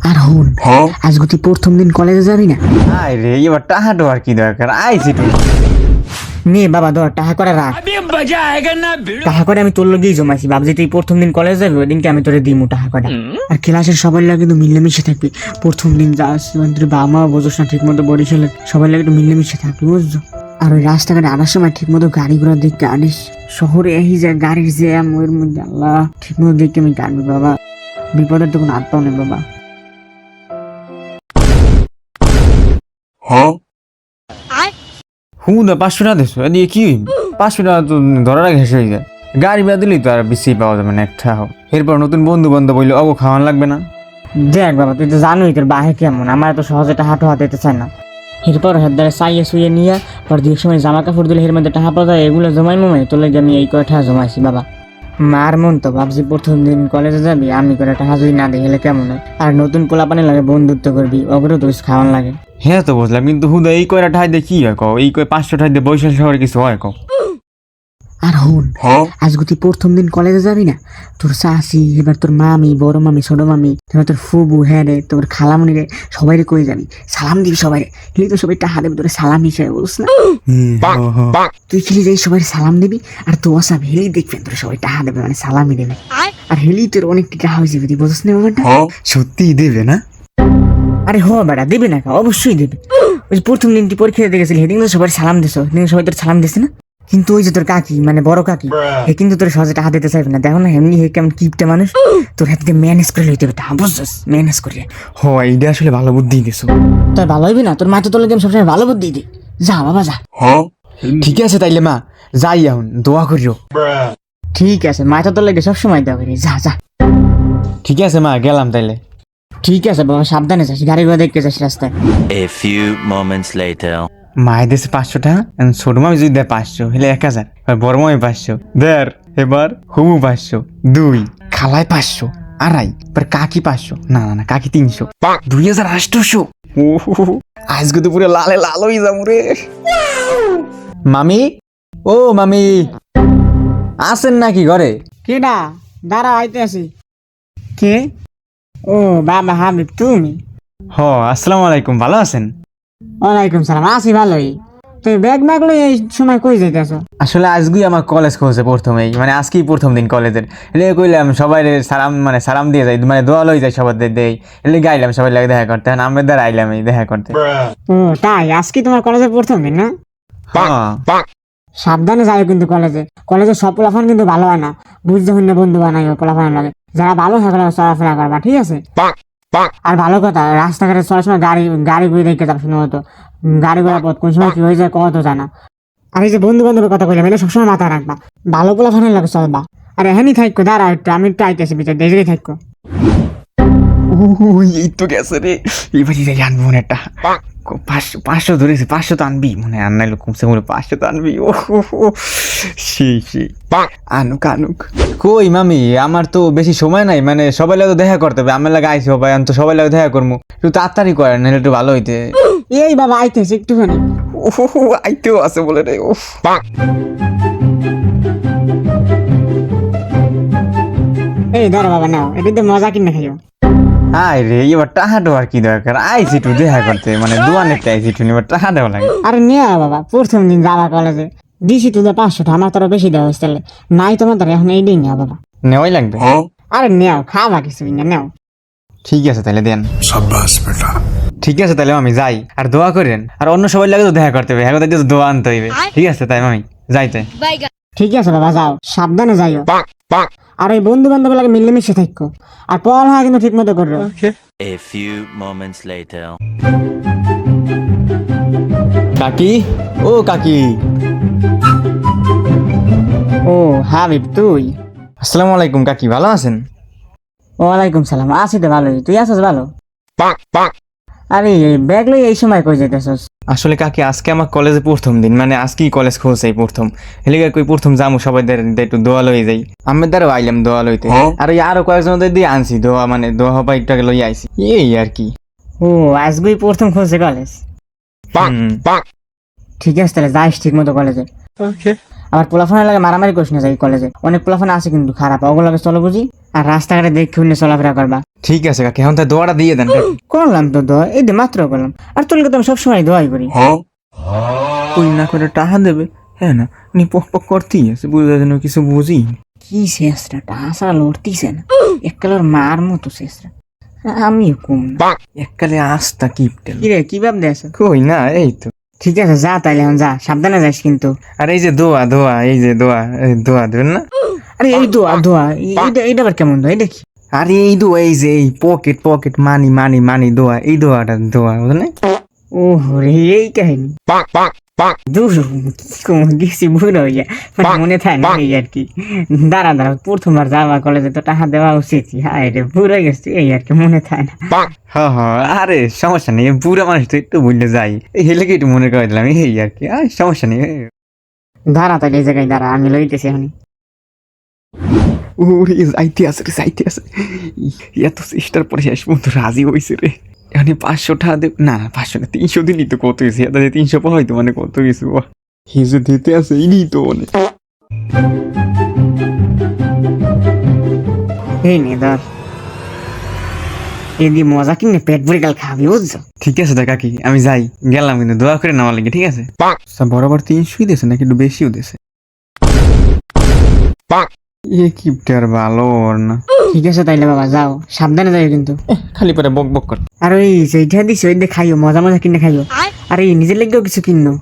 আর হুন, আজকে তুই প্রথম দিন কলেজে যাবি না? আয় রে এবার টাহাটো আর কি দরকার আইছি তুই নে বাবা ধর টাকা করে রাখ। টাকা করে আমি তোর লগেই জমাইছি, ভাবছি তুই প্রথম দিন কলেজ যাবি ওই দিনকে আমি তোরে দিমু টাকা করে। আর ক্লাসের সবাই লাগে কিন্তু মিলেমিশে থাকবি। প্রথম দিন যাস তোর বাবা মা বোঝোস না ঠিক মতো বরিশালে, সবাই লাগে একটু মিলেমিশে থাকবি বুঝছো। আর ওই রাস্তাঘাটে আনার সময় ঠিক মতো গাড়ি ঘোড়া দেখতে আনিস। শহরে এই যে গাড়ির জ্যাম ওর মধ্যে আল্লাহ ঠিক মতো দেখতে আমি কাটবি বাবা, বিপদের তো কোনো হাত পাও নেই বাবা। হুদা 500 টাকা দিছো এদিকে কি 500 টাকা তো ধরার আগে শেষ হয়ে যায়। গাড়ি বেড়া দিলেই তো আর বেশি পাওয়া যাবে না একটা হোক। এরপর নতুন বন্ধু বান্ধব বললে অগো খাওয়ান লাগবে না। দেখ বাবা তুই তো জানোই তোর বাহে কেমন, আমার তো সহজে হাঁটো হাতে যেতে চায় না। এরপর হাত দ্বারা চাইয়ে শুয়ে নিয়ে পর দুই সময় জামা কাপড় দিলে এর মধ্যে টাকা পাওয়া যায়, এগুলো জমাই মমাই তোর লাগে আমি এই কয়টা জমাইছি বাবা। মার মন তো ভাবছি প্রথম দিন কলেজে যাবি আমি করে টাকা যদি না দেখলে কেমন হয়। আর নতুন পোলাপানি লাগে বন্ধুত্ব করবি ওগুলো তো খাওয়ান লাগে। হ্যাঁ তো বুঝলাম, কিন্তু হুদা এই কয়টা ঠাই দিয়ে কি হয় কও, এই কয় 500 ঠাই দিয়ে বৈশাল শহরে কিছু হয় কও। আর হুন, আজকে তুই প্রথম দিন কলেজে যাবি না, তোর চাষি এবার তোর মামি বড় মামি ছোট মামি তারপর তোর ফুবু হ্যাঁ রে তোর খালামুনি রে সবাই রে কই যাবি, সালাম দিবি সবাই রে। খেলি তো সবাই টাকা দেবে তোর সালাম হিসেবে বুঝছ না। তুই খেলি যাই সবাই সালাম দিবি আর তো অসাব হেলি দেখবেন তোর সবাই টাকা দেবে মানে সালামই দেবে। আর হেলি তোর অনেক টাকা হয়ে যাবে তুই বুঝছ না ব্যাপারটা। সত্যি দেবে না? আরে হ বেটা দেবে না অবশ্যই দেবে। ওই যে প্রথম দিন তুই পরীক্ষা দিতে গেছিলি সেদিন তো সবাই সালাম দিছ, সেদিন সবাই তোর সালাম দিছে না। কিন্তু ওই যে তোর কাকি মানে বড় কাকি হে কিন্তু তোর সহজে টাকা দিতে চাইবে না, দেখো না এমনি হে কেমন কিপটা মানুষ, তোর হাতে ম্যানেজ করে লইতে হবে টাকা বুঝছিস, ম্যানেজ করে। হয় এইটা আসলে ভালো বুদ্ধি দিছো। তোর ভালো হইবি না, তোর মা তো তোর লাগে সবসময় ভালো বুদ্ধি দি। যা বাবা যা। ঠিক আছে তাইলে মা যাই এখন দোয়া করিও। ঠিক আছে মা তো তোর লাগে সবসময় দেওয়া করি, যা যা। ঠিক আছে মা গেলাম তাইলে। ঠিক আছে বাবা সাবধানে যাস, গাড়ি ঘোড়া দেখতে যাস রাস্তায়। A few moments later. মায়ের দেশে 500 টাকা, ছোট মামি যদি দেয় 500 হলে 1000, আর বড় মামি 500 দেড়, এবার হুমু 500 2, খালায় 500 আড়াই, এবার কাকি 500 না না না কাকি 300 2800। আজকে তো পুরো লালে লাল হয়ে যাবো রে। মামি ও মামি আছেন নাকি ঘরে? কেডা দাঁড়া আইতে আসি। কে? ও বাবা হাবিব তুমি? হ আসসালামু আলাইকুম, ভালো আছেন? ওয়ালাইকুম সালাম, আছি ভালোই। তুই ব্যাগ ম্যাগ লই এই সময় কই যাইতেছ? আসলে আজকেই আমার কলেজ খুলছে প্রথমেই, মানে আজকেই প্রথম দিন কলেজের, এলে কইলাম সবাই সালাম মানে সালাম দিয়ে যাই মানে দোয়া লই যাই সবার দেই, এলে গাইলাম সবাই লাগে দেখা করতে, আমরা দ্বারা আইলাম এই দেখা করতে। ও তাই আজকে তোমার কলেজের প্রথম দিন না? হ্যাঁ সাবধানে যাও কিন্তু কলেজে, কলেজে সব পোলাফান কিন্তু ভালো হয় না, বুঝতে হইলে বন্ধু বানাইও পোলাফান লাগে, যারা ভালো সেগুলো চলাফেরা করবা ঠিক আছে। আর ভালো কথা রাস্তাঘাটে চলার সময় গাড়ি গাড়ি ঘুরে দেখতে যাবো শুধুমাত্র, গাড়ি ঘোড়া পথ কোন সময় কি হয়ে যায় কত জানা। আর এই যে বন্ধু বান্ধবের কথা কইলাম এটা সবসময় মাথায় রাখবা, ভালো পোলাফানের লাগে চলবা। আর এখানেই থাকো দাঁড়া একটু, আমি একটু আইতেছি ভিতরে দেখেই থাকো। এই তো গেছে রে, এবারে যাই আনবো মনে একটা 500 ধরেছে, 500 তো আনবি মনে হয়, আনাইলো কমসে কম 500 তো আনবি। ও সেই আনুক আনুক। কই মামি আমার তো বেশি সময় নাই, মানে সবাই লাগে দেখা করতে হবে, আমার লাগে আইসি সবাই তো সবাই লাগে দেখা করবো, একটু তাড়াতাড়ি করেন নাহলে একটু ভালো হইতে। এই বাবা আইতেছি একটুখানি। ও আইতেও আছে বলে রে। ও এই ধরো বাবা নাও, এটা তো মজা কিনে খাইও। আয় রে এবার টাহাটো আর কি দরকার, আইসি একটু দেখা করতে, মানে দোয়ানেরটা আইসি একটু এবার টাহাটাও লাগে। আরে নিয়ে বাবা প্রথম দিন যাবা কলেজে, দিছি তুলে 500 টাকা, আমার তোরা বেশি দেওয়া হয়েছে নাই তোমার দ্বারা এখন এই দিন নেওয়া বাবা। নেওয়াই লাগবে? আরে নেও খাবা কিছু না নেও। ঠিক আছে তাহলে দেন। সাব্বাস বেটা। ঠিক আছে তাহলে আমি যাই, আর দোয়া করেন, আর অন্য সবাই লাগে তো দেখা করতে হবে, এখন তো দোয়া আনতে হইবে। ঠিক আছে তাই আমি যাইতে। ঠিক আছে বাবা যাও সাবধানে যাইও, আর এই বন্ধু বান্ধব লাগে মিলেমিশে থাকো, আর পড়ালেখা কিন্তু ঠিক মতো করো। A few moments later. কাকি ও কাকি। ও হাবিব তুই? আসসালামু আলাইকুম কাকি, ভালো আছেন? ওয়ালাইকুম সালাম, আছি তো ভালোই, তুই আছিস ভালো? আরে এই ব্যাগ লই এই সময় কই যাইতেছস? আসলে কাকি আজকে আমার কলেজে প্রথম দিন, মানে আজকেই কলেজ খুলছে এই প্রথম, হেলিগা কই প্রথম যামু সবাই একটু দোয়া লই যাই, আমি দ্বারাও আইলাম দোয়া লইতে, আর ওই আরো কয়েকজনদের দিয়ে আনছি দোয়া, মানে দোয়া হবা একটু আগে লই আইছি এই আর কি। ও আজকেই প্রথম খুলছে কলেজ? ঠিক আছে তাহলে যাইস ঠিক মতো কলেজে। আবার পোলাফানের লাগে মারামারি করিস না যাই কলেজে, অনেক পোলাফান আছে কিন্তু খারাপ, ওগুলোকে চলো বুঝি। আর রাস্তাঘাটে দেখে শুনে চলাফেরা করবা। ঠিক আছে কাকি, এখন তো দোয়াটা দিয়ে দেন কাকি। করলাম তো দোয়া, এই যে মাত্র করলাম। আর তোকে তো আমি সবসময় দোয়াই করি। ওই না করে টাকা দেবে, হ্যাঁ না উনি পক পক করতেই আছে, বুঝতে যেন কিছু বুঝি। কি শেষরা টাসা লড়তিছে না, এককালের মার মতো শেষরা। আমি কম না। এককালে আস্তা কিপটেল। কি রে কি ভাব দেশ? কই না, এই তো। ঠিক আছে যা তাইলে, এখন যা, সাবধানে যাস কিন্তু। আর এই যে দোয়া দোয়া, এই যে দোয়া, এই দোয়া দেবেন না? আরে এই দোয়া দোয়া, এইটা আবার কেমন দোয়া? এটা কি? আরে এই দোয়া, এই যে এই পকেট পকেট মানি মানি মানি দোয়া, এই দোয়াটা দোয়া, বুঝলেন? ও রে এই কাহিনী। দূর কি কম গেছি বুড়ো হইয়া, মানে মনে থাকে না এই আর কি। দাঁড়া দাঁড়া, প্রথমবার যাওয়া কলেজে তো টাকা দেওয়া উচিত। হায় রে বুড়ো গেছি এই আর কি, মনে থাকে না। হ্যাঁ হ্যাঁ, আরে সমস্যা নেই, বুড়া মানুষ তো একটু ভুললে যাই, এই হেলেকে একটু মনে করে দিলাম, এই আর কি। আর সমস্যা নেই। দাঁড়া তাইলে এই জায়গায় দাঁড়া, আমি লইতেছি এখন। ওরে যাইতে আছে রে, যাইতে আছে। এত চেষ্টার পরে শেষ পর্যন্ত রাজি হয়েছে রে। এখানে 500 টাকা দেব না, না 500 না, 300 দিনই তো কত গেছে, এটা 300 হয়তো মানে কত কিছু। হিজু দিতে আছে ইনি তো মানে। এই নে ধর, এদি মজা কিনে পেট ভরে গেল খাবি বুঝছো। ঠিক আছে তো কাকি, আমি যাই, গেলাম কিন্তু দোয়া করে নেওয়া লাগে, ঠিক আছে? বরাবর 300 দিয়েছে নাকি একটু বেশিও দিয়েছে? এ কিপটার ভালো ওর না। ঠিক আছে তাইলে বাবা যাও, সাবধানে যাও কিন্তু। খালি পরে বক বক কর। আর ওই সেইটা দিস ওই দিয়ে খাইও, মজা মজা কিনে খাইও। আর এই নিজের লেগেও কিছু কিনো।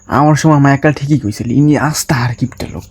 আমার সময় আমার একাল ঠিকই কইছিল, ইনি আস্তা আর কিপটা লোক।